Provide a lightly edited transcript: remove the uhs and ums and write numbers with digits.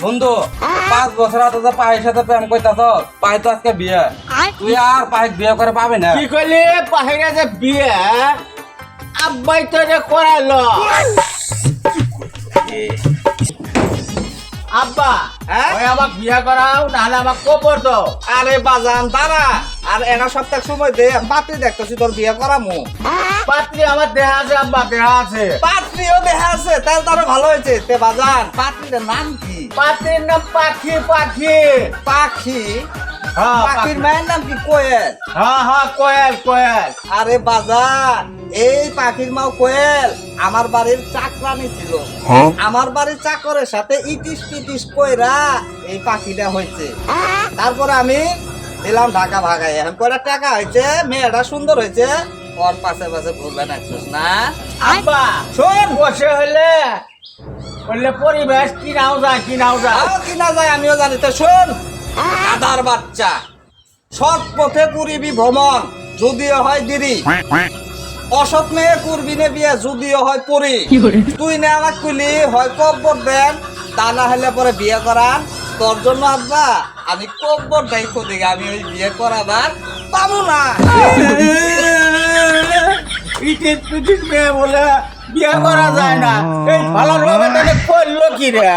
বন্ধু 5 বছর আগে তো পায়ের সাথে প্রেম করতাছ, পায়ে তো আজকে বিয়ে। তুই আর পায়ে বিয়ে করে পাবি না। কি করলি পাহিরা যে বিয়ে আব্বাই তো রে করাইলো আব্বা হ্যাঁ? ওই আমাকে বিয়ে করাও নাহলে আমাকে কবর দাও। আরে বাজান দাঁড়া, আর এনা সপ্তাহ সময় দে, পাত্রী দেখতেছি তোর বিয়ে করামু। পাত্রী আমার দেহা আছে আব্বা, দেহা আছে। পাত্রীও দেখা আছে, তাহলে তারও ভালো হয়েছে। তে বাজান পাত্রীর নাম কি? পাত্রীর নাম পাখি। পাখি পাখি? হ্যাঁ পাখির মায়ের নাম কি? কোয়েল? হ্যাঁ কোয়েল কোয়েল। আরে বাজান, এই পাখির মাও কোয়েল আমার বাড়ির চাকরানি ছিল। আমার বাড়ির চাকরের সাথে ইটিস পিটিস কইরা এই পাখিটা হয়েছে। তারপরে আমি দিলাম ঢাকা ভাগাই। এখন কয়টা টাকা হয়েছে, মেয়েটা সুন্দর হয়েছে, ওর পাশে পাশে ঘুরবে নাচছিস না? আব্বা শোন, বসে হইলে পরিবেশ কিনাও যায় কিনা যায় আমিও জানি। তো শোন, আধার বাচ্চা, সৎ পথে করিবি ভ্রমণ, যদিও হয় দেরি। অসৎ মেয়ে করবি নে বিয়ে, যদিও হয় পরি। তুই না আমাক কইলি হয় কব্বর দেন, তা না হলে পরে বিয়ে করান। তোর জন্য আব্বা আমি কব্বর দেই দিকে, আমি ওই বিয়ে করাবার পাবো না। ইটিস পিটিস মেয়ে বলে বিয়ে করা যায় না। এই ভালো লোক করলো কি রে?